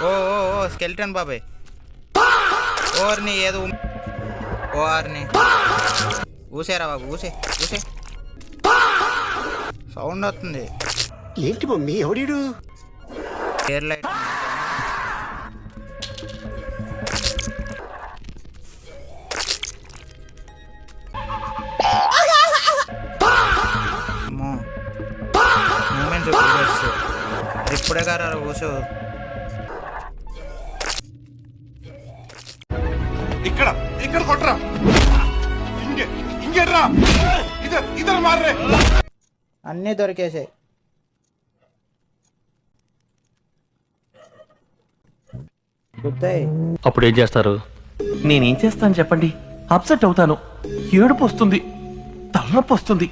ఓ ఓ ఓ skeleton బాబాయ్ ఓర్ని ఏదో ఓర్ని ఊసేరా బాబు ఊసే ఊసే సౌండ్ వస్తుంది. ఏంటి మమ్మీ ఎవడీడు? ఎయిర్ లైట్ మూమెంట్ ఇప్పుడే గారా ఊసు ఇక్కడ ఇక్కడ కొట్రా ఇంకేట్రా ఇద్దరు మారే అన్నీ దొరికేసాయి. అప్పుడు ఏం చేస్తారు? నేనేం చేస్తాను చెప్పండి? అప్సెట్ అవుతాను, ఏడుపు వస్తుంది, తలనొప్పి వస్తుంది,